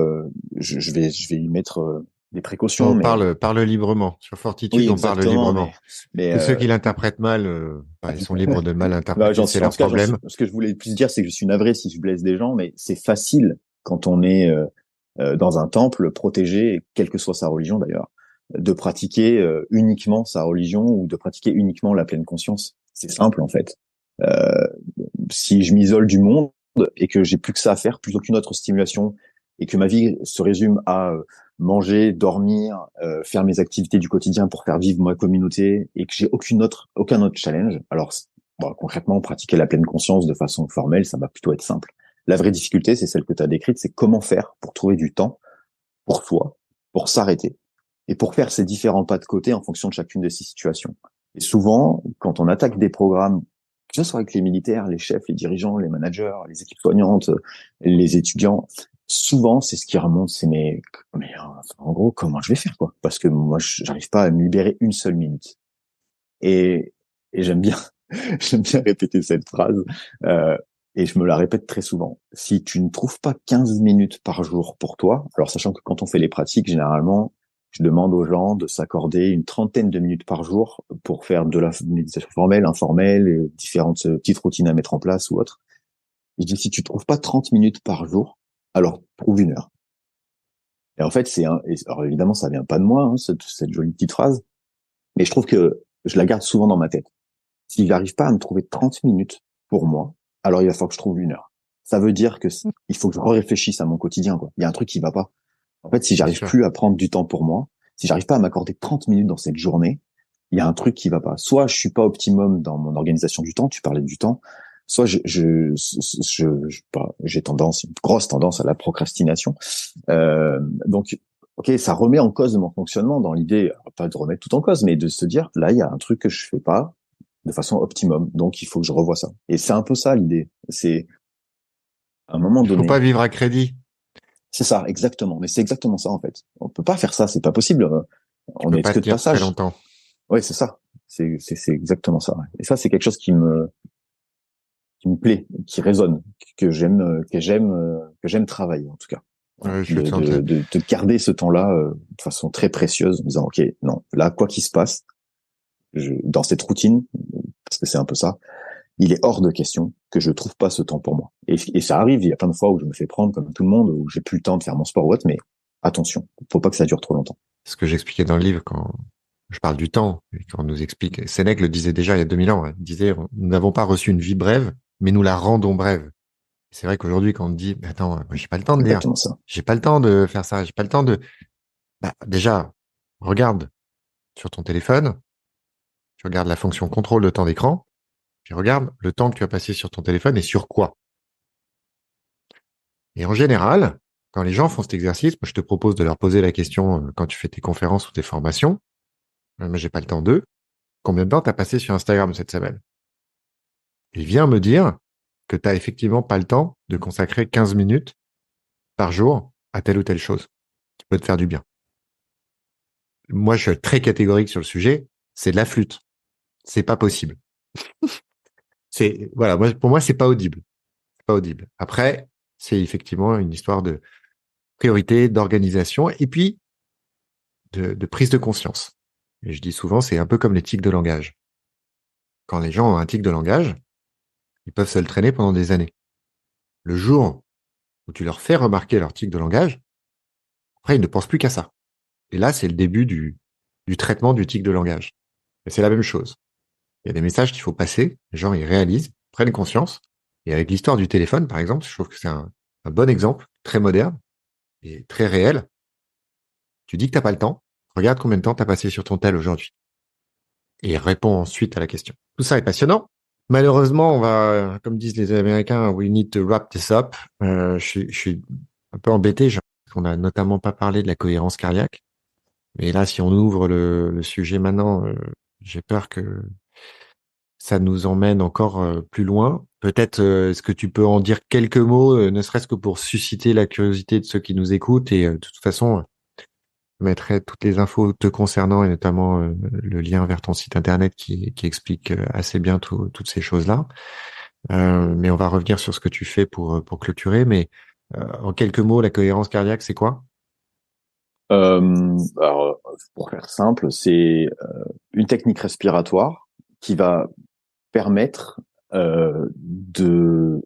je vais y mettre des précautions. On Mais parle librement. Sur oui, Fortitude, on parle exactement. librement. Mais Tous ceux qui l'interprètent mal, ils sont libres de mal interpréter, c'est en leur tout cas, problème. ce que je voulais plus dire, c'est que je suis navré si je blesse des gens, mais c'est facile quand on est dans un temple protégé, quelle que soit sa religion d'ailleurs, de pratiquer uniquement sa religion ou de pratiquer uniquement la pleine conscience. C'est simple en fait. Euh, Si je m'isole du monde et que j'ai plus que ça à faire, plus aucune autre stimulation, et que ma vie se résume à manger, dormir, faire mes activités du quotidien pour faire vivre ma communauté, et que j'ai aucun autre challenge, alors concrètement, pratiquer la pleine conscience de façon formelle, ça va plutôt être simple. La vraie difficulté, c'est celle que tu as décrite, c'est comment faire pour trouver du temps pour soi, pour s'arrêter, et pour faire ces différents pas de côté en fonction de chacune de ces situations. Et souvent, quand on attaque des programmes, que ce soit avec les militaires, les chefs, les dirigeants, les managers, les équipes soignantes, les étudiants, souvent, c'est ce qui remonte, c'est en gros, comment je vais faire, quoi? Parce que moi, j'arrive pas à me libérer une seule minute. Et, et j'aime bien, j'aime bien répéter cette phrase, euh, et je me la répète très souvent. Si tu ne trouves pas 15 minutes par jour pour toi, alors sachant que quand on fait les pratiques, généralement, je demande aux gens de s'accorder une trentaine de minutes par jour pour faire de la méditation formelle, informelle, et différentes petites routines à mettre en place ou autre. Je dis, si tu trouves pas 30 minutes par jour, alors trouve une heure. Et en fait, alors évidemment, ça vient pas de moi, hein, cette jolie petite phrase, mais je trouve que je la garde souvent dans ma tête. Si j'arrive pas à me trouver 30 minutes pour moi, alors il va falloir que je trouve une heure. Ça veut dire que il faut que je réfléchisse à mon quotidien, quoi. Il y a un truc qui va pas. En fait, si Bien j'arrive sûr. plus à prendre du temps pour moi, si j'arrive pas à m'accorder 30 minutes dans cette journée, il y a un truc qui va pas. Soit je suis pas optimum dans mon organisation du temps, tu parlais du temps, soit j'ai une grosse tendance à la procrastination. Donc, ok, ça remet en cause mon fonctionnement dans l'idée, pas de remettre tout en cause, mais de se dire, là, il y a un truc que je fais pas de façon optimum, donc il faut que je revoie ça. Et c'est un peu ça l'idée. C'est à un moment Il faut pas donné, vivre à crédit. c'est ça, exactement. Mais c'est exactement ça en fait. On peut pas faire ça, c'est pas possible. Tu On peux est pas que de tenir très passage. longtemps. Ouais, c'est ça. C'est exactement ça. Ouais. Et ça, c'est quelque chose qui me plaît, qui résonne, que j'aime travailler en tout cas. Voilà. Je le sentais. De garder ce temps-là de façon très précieuse, en disant ok, non, là quoi qu'il se passe, dans cette routine, parce que c'est un peu ça, il est hors de question que je trouve pas ce temps pour moi. Et ça arrive, il y a plein de fois où je me fais prendre comme tout le monde, où j'ai plus le temps de faire mon sport ou autre, mais attention, faut pas que ça dure trop longtemps. Ce que j'expliquais dans le livre quand je parle du temps, et quand on nous explique, Sénèque le disait déjà il y a 2000 ans, hein. Il disait, nous n'avons pas reçu une vie brève, mais nous la rendons brève. C'est vrai qu'aujourd'hui, quand on te dit, mais attends, moi, j'ai pas le temps de lire, Exactement ça. j'ai pas le temps de faire ça, j'ai pas le temps de, déjà, regarde sur ton téléphone, tu regardes la fonction contrôle de temps d'écran, puis regarde le temps que tu as passé sur ton téléphone et sur quoi. Et en général, quand les gens font cet exercice, moi, je te propose de leur poser la question quand tu fais tes conférences ou tes formations. Moi, j'ai pas le temps d'eux. Combien de temps t'as passé sur Instagram cette semaine? Et viens me dire que t'as effectivement pas le temps de consacrer 15 minutes par jour à telle ou telle chose qui peut te faire du bien. Moi, je suis très catégorique sur le sujet. C'est de la flûte. C'est pas possible. Voilà, pour moi, c'est pas audible. C'est pas audible. Après, c'est effectivement une histoire de priorité, d'organisation et puis de prise de conscience. Et je dis souvent, c'est un peu comme l'éthique de langage. quand les gens ont un tic de langage, ils peuvent se le traîner pendant des années. Le jour où tu leur fais remarquer leur tic de langage, après, ils ne pensent plus qu'à ça. Et là, c'est le début du traitement du tic de langage. Et c'est la même chose. Il y a des messages qu'il faut passer, les gens, ils réalisent, prennent conscience. Et avec l'histoire du téléphone, par exemple, je trouve que c'est un bon exemple, très moderne et très réel. Tu dis que t'as pas le temps, regarde combien de temps t'as passé sur ton tel aujourd'hui. Et réponds ensuite à la question. Tout ça est passionnant. Malheureusement, on va, comme disent les Américains, we need to wrap this up. Je suis un peu embêté, parce qu'on a notamment pas parlé de la cohérence cardiaque. Mais là, si on ouvre le sujet maintenant, j'ai peur que ça nous emmène encore plus loin. Peut-être, est-ce que tu peux en dire quelques mots, ne serait-ce que pour susciter la curiosité de ceux qui nous écoutent. Et de toute façon, je mettrai toutes les infos te concernant et notamment le lien vers ton site internet qui explique assez bien toutes ces choses-là. Mais on va revenir sur ce que tu fais pour clôturer. Mais en quelques mots, la cohérence cardiaque, c'est quoi? Alors, pour faire simple, c'est une technique respiratoire qui va permettre de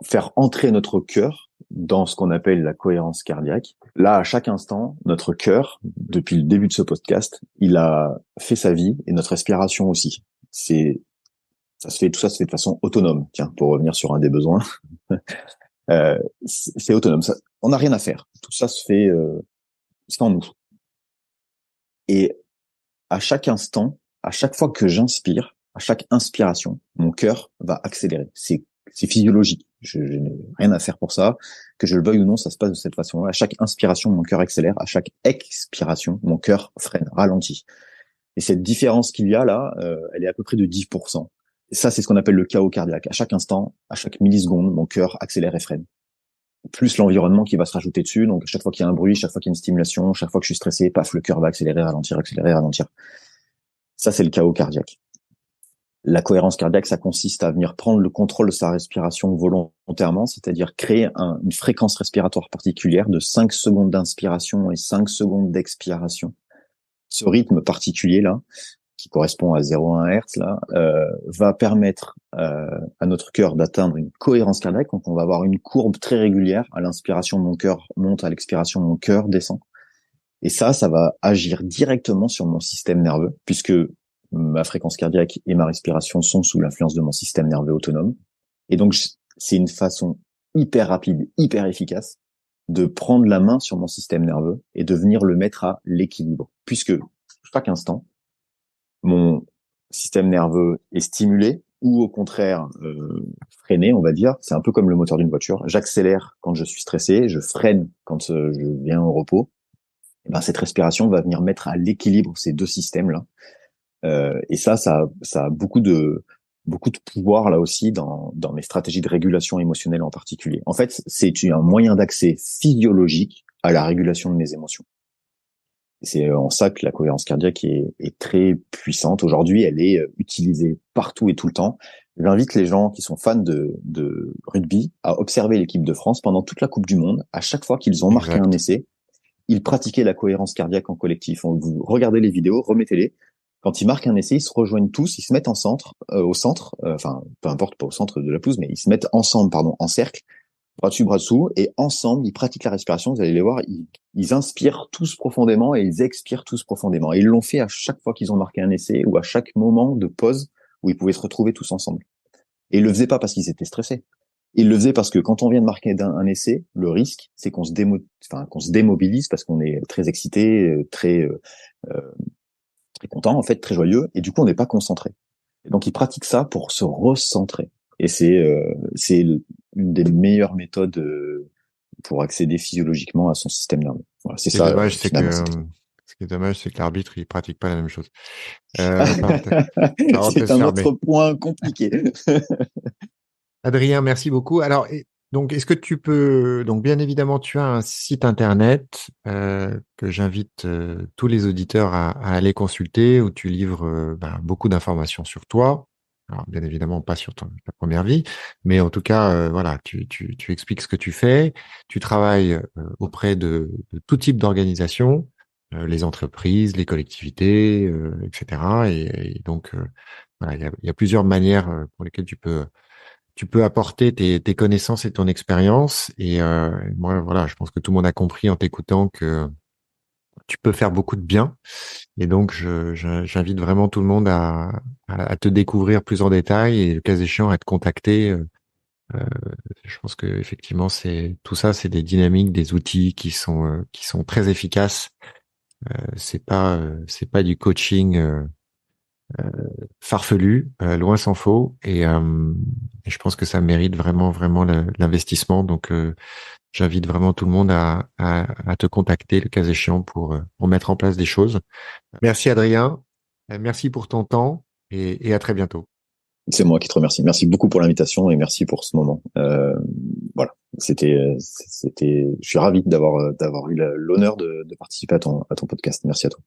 faire entrer notre cœur dans ce qu'on appelle la cohérence cardiaque. Là, à chaque instant, notre cœur, depuis le début de ce podcast, il a fait sa vie et notre respiration aussi. Tout ça se fait de façon autonome. Tiens, pour revenir sur un des besoins, c'est autonome. Ça, on n'a rien à faire. Tout ça se fait sans nous. Et à chaque instant, à chaque fois que j'inspire, à chaque inspiration, mon cœur va accélérer. C'est physiologique. Je n'ai rien à faire pour ça. Que je le veuille ou non, ça se passe de cette façon-là. À chaque inspiration, mon cœur accélère. À chaque expiration, mon cœur freine, ralentit. Et cette différence qu'il y a là, elle est à peu près de 10%. Et ça, c'est ce qu'on appelle le chaos cardiaque. À chaque instant, à chaque milliseconde, mon cœur accélère et freine. Plus l'environnement qui va se rajouter dessus. Donc, chaque fois qu'il y a un bruit, chaque fois qu'il y a une stimulation, chaque fois que je suis stressé, paf, le cœur va accélérer, ralentir, accélérer, ralentir. Ça, c'est le chaos cardiaque. La cohérence cardiaque, ça consiste à venir prendre le contrôle de sa respiration volontairement, c'est-à-dire créer une fréquence respiratoire particulière de 5 secondes d'inspiration et 5 secondes d'expiration. Ce rythme particulier-là, qui correspond à 0,1 Hz, là, va permettre à notre cœur d'atteindre une cohérence cardiaque. Donc, on va avoir une courbe très régulière. À l'inspiration, mon cœur monte, à l'expiration, mon cœur descend. Et ça va agir directement sur mon système nerveux, puisque ma fréquence cardiaque et ma respiration sont sous l'influence de mon système nerveux autonome. Et donc, c'est une façon hyper rapide, hyper efficace de prendre la main sur mon système nerveux et de venir le mettre à l'équilibre. Puisque chaque instant, mon système nerveux est stimulé ou au contraire freiné, on va dire. C'est un peu comme le moteur d'une voiture. J'accélère quand je suis stressé, je freine quand je viens au repos. Et ben, cette respiration va venir mettre à l'équilibre ces deux systèmes-là. Et ça a beaucoup de pouvoir là aussi dans mes stratégies de régulation émotionnelle en particulier. En fait, c'est un moyen d'accès physiologique à la régulation de mes émotions. C'est en ça que la cohérence cardiaque est très puissante. Aujourd'hui, elle est utilisée partout et tout le temps. J'invite les gens qui sont fans de rugby à observer l'équipe de France pendant toute la Coupe du Monde. À chaque fois qu'ils ont marqué un essai, ils pratiquaient la cohérence cardiaque en collectif. Vous regardez les vidéos, remettez-les. Quand ils marquent un essai, ils se rejoignent tous, ils se mettent au centre, enfin, peu importe, pas au centre de la pelouse, mais ils se mettent ensemble, en cercle, bras dessus, bras dessous, et ensemble, ils pratiquent la respiration. Vous allez les voir, ils inspirent tous profondément et ils expirent tous profondément. Et ils l'ont fait à chaque fois qu'ils ont marqué un essai ou à chaque moment de pause où ils pouvaient se retrouver tous ensemble. Et ils le faisaient pas parce qu'ils étaient stressés. Ils le faisaient parce que quand on vient de marquer un essai, le risque, c'est qu'on se démobilise parce qu'on est très excité, très content, en fait, très joyeux, et du coup, on n'est pas concentré. Et donc, ils pratiquent ça pour se recentrer. Et c'est une des meilleures méthodes pour accéder physiologiquement à son système nerveux. Voilà, c'est ça. Dommage, Finalement, ce qui est dommage, c'est que l'arbitre, il pratique pas la même chose. c'est Parenthèse un fermée. autre point compliqué. Adrien, merci beaucoup. Alors, donc, est-ce que tu peux, donc, bien évidemment, tu as un site internet que j'invite tous les auditeurs à aller consulter, où tu livres beaucoup d'informations sur toi. Alors, bien évidemment, pas sur ta première vie, mais en tout cas, voilà, tu expliques ce que tu fais. Tu travailles auprès de tout type d'organisations, les entreprises, les collectivités, etc. Et donc, voilà, il y a plusieurs manières pour lesquelles tu peux apporter tes connaissances et ton expérience. Et moi, voilà, je pense que tout le monde a compris en t'écoutant que tu peux faire beaucoup de bien. Et donc, j'invite vraiment tout le monde à te découvrir plus en détail et le cas échéant à te contacter. Euh, je pense que effectivement, c'est tout ça, c'est des dynamiques, des outils qui sont très efficaces. C'est pas du coaching farfelu, loin s'en faut. Et je pense que ça mérite vraiment, vraiment l'investissement. Donc, j'invite vraiment tout le monde à te contacter le cas échéant pour mettre en place des choses. Merci Adrien, merci pour ton temps et à très bientôt. C'est moi qui te remercie. Merci beaucoup pour l'invitation et merci pour ce moment. Voilà, je suis ravi d'avoir eu l'honneur de participer à ton podcast. Merci à toi.